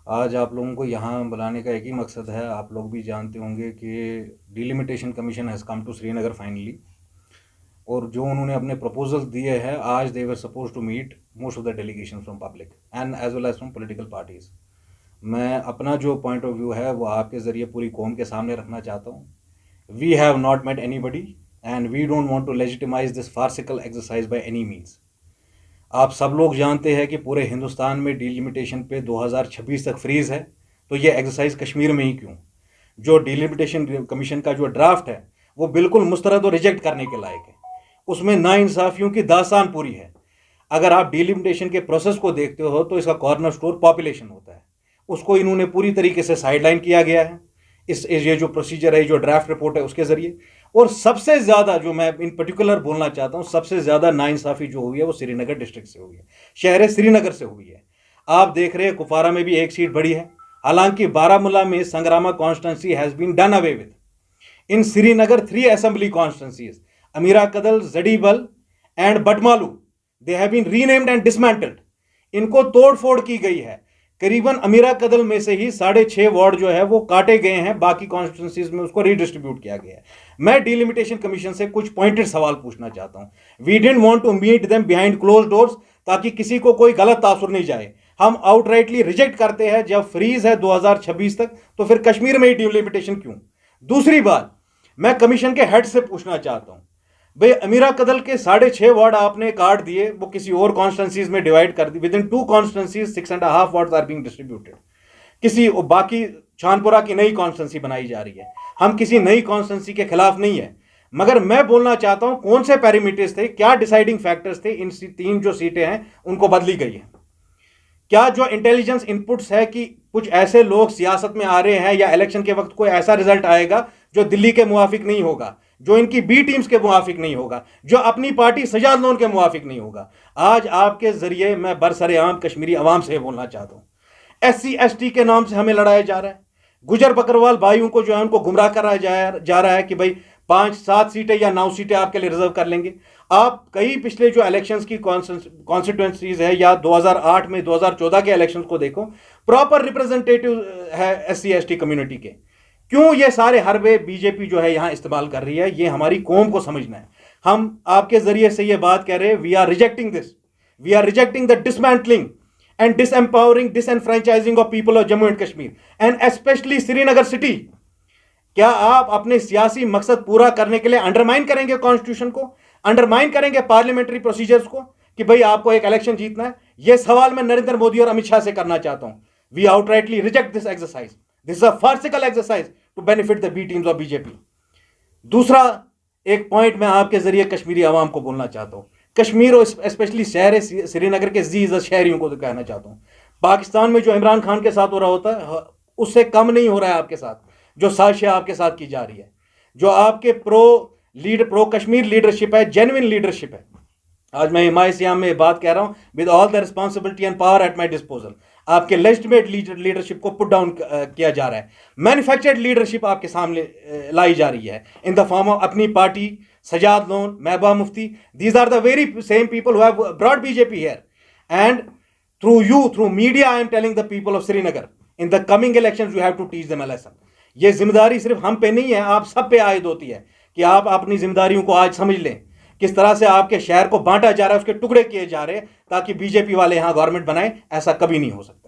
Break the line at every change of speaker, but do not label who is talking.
आज आप लोगों को यहाँ बुलाने का एक ही मकसद है। आप लोग भी जानते होंगे कि delimitation commission has come to Srinagar finally, और जो उन्होंने अपने प्रपोजल्स दिए हैं, आज they were suppose to meet most of the delegation from public and as well as from political parties. मैं अपना जो पॉइंट ऑफ व्यू है वो आपके ज़रिए पूरी कौम के सामने रखना चाहता हूँ। We have not met anybody and we don't want to legitimise this farcical exercise by any means. आप सब लोग जानते हैं कि पूरे हिंदुस्तान में डिलिमिटेशन पे 2026 तक फ्रीज है, तो ये एक्सरसाइज कश्मीर में ही क्यों? जो डिलिमिटेशन कमीशन का जो ड्राफ्ट है वो बिल्कुल मुस्तरद और रिजेक्ट करने के लायक है। उसमें नाइंसाफियों की दास्तान पूरी है। अगर आप डिलिमिटेशन के प्रोसेस को देखते हो तो इसका कॉर्नर स्टोर पॉपुलेशन होता है, उसको इन्होंने पूरी तरीके से साइडलाइन किया गया है इस ये जो प्रोसीजर है, जो ड्राफ्ट रिपोर्ट है उसके जरिए। और सबसे ज़्यादा जो मैं इन पर्टिकुलर बोलना चाहता हूँ, सबसे ज़्यादा नाइंसाफ़ी जो हुई है वो श्रीनगर डिस्ट्रिक्ट से हुई है, शहर श्रीनगर से हुई है। आप देख रहे हैं कुपवारा में भी एक सीट बढ़ी है, हालांकि बारामूला में Sangrama constituency has been done away with. In Srinagar 3 assembly constituencies, Amira Kadal, Zadibal and Batmaloo, they have been renamed and dismantled. इनको तोड़ फोड़ की गई है। करीबन अमीरा कदल में से ही 6.5 वार्ड जो है वो काटे गए हैं, बाकी कॉन्स्टिट्यूंसीज में उसको रीडिस्ट्रीब्यूट किया गया है। मैं डिलिमिटेशन कमीशन से कुछ पॉइंटेड सवाल पूछना चाहता हूं। We didn't want to meet them behind close doors, ताकि किसी को कोई गलत तासुर नहीं जाए। हम आउटराइटली रिजेक्ट करते हैं जब फ्रीज है 2026 तक, तो फिर कश्मीर में ही डिलिमिटेशन क्यों? दूसरी बात, मैं कमीशन के हेड से पूछना चाहता हूं, भाई अमीरा कदल के 6.5 वार्ड आपने काट दिए, वो किसी और कॉन्स्टिट्यूंसीज में डिवाइड कर दी। Within 2 constituencies 6.5 ward are being distributed. किसी बाकी छानपुरा की नई कॉन्स्टिट्यूंसी बनाई जा रही है। हम किसी नई कॉन्स्टिट्यूंसी के खिलाफ नहीं है, मगर मैं बोलना चाहता हूं कौन से पैरामीटर्स थे, क्या डिसाइडिंग फैक्टर्स थे इन 3 जो सीटें हैं उनको बदली गई है? क्या जो इंटेलिजेंस इनपुट्स है कि कुछ ऐसे लोग सियासत में आ रहे हैं, या इलेक्शन के वक्त कोई ऐसा रिजल्ट आएगा जो दिल्ली के मुवाफिक नहीं होगा, जो इनकी बी टीम्स के मुवाफिक नहीं होगा, जो अपनी पार्टी सजाद लोन के मुवाफिक नहीं होगा? आज आपके जरिए मैं बरसरेआम कश्मीरी अवाम से बोलना चाहता हूं, SC ST के नाम से हमें लड़ाया जा रहा है। गुजर बकरवाल भाइयों को जो है उनको गुमराह करा जा रहा है कि भाई 5-7 सीटें या 9 सीटें आपके लिए रिजर्व कर लेंगे। आप कई पिछले जो इलेक्शंस की कॉन्स्टिट्यूंसीज है, या 2008 में 2014 के इलेक्शंस को देखो, प्रॉपर रिप्रेजेंटेटिव है SC ST कम्युनिटी के। क्यों ये सारे हरबे बीजेपी जो है यहां इस्तेमाल कर रही है, ये हमारी कौम को समझना है। हम आपके जरिए से ये बात कह रहे हैं, we are rejecting this, we are rejecting the dismantling and disempowering, disenfranchising of people of Jammu and Kashmir and especially Srinagar city। क्या आप अपने सियासी मकसद पूरा करने के लिए अंडरमाइन करेंगे कॉन्स्टिट्यूशन को, अंडरमाइन करेंगे पार्लियामेंट्री प्रोसीजर्स को, कि भाई आपको एक इलेक्शन जीतना है? यह सवाल मैं नरेंद्र मोदी और अमित शाह से करना चाहता हूं। We outrightly reject this exercise, this is a farcical exercise to benefit the B teams of BJP. दूसरा एक पॉइंट मैं आपके जरिए कश्मीरी आवाम को बोलना चाहता हूं, कश्मीर और स्पेशली शहर श्रीनगर के जीज शहरियों को तो कहना चाहता हूं, पाकिस्तान में जो इमरान खान के साथ हो रहा होता है उससे कम नहीं हो रहा है आपके साथ। जो साजिश आपके साथ की जा रही है, जो आपके प्रो कश्मीर लीडरशिप है, जेन्युइन लीडरशिप है। आज मैं हिमायत सियाम में बात कह रहा हूं, with all the responsibility and power at my disposal, आपके लेजिटिमेट लीडरशिप को पुट डाउन किया जा रहा है। मैन्युफैक्चर्ड लीडरशिप आपके सामने लाई जा रही है in the form of Apni Party, Sajad Lone, Mehbooba Mufti. These are the very same people who have brought BJP here, and through you, through media, I am telling the people of Srinagar, in the coming elections you have to teach them a lesson. ये जिम्मेदारी सिर्फ हम पे नहीं है, आप सब पे आयद होती है कि आप अपनी जिम्मेदारियों को आज समझ लें। किस तरह से आपके शहर को बांटा जा रहा है, उसके टुकड़े किए जा रहे हैं ताकि बीजेपी वाले यहां गवर्नमेंट बनाए, ऐसा कभी नहीं हो सकता।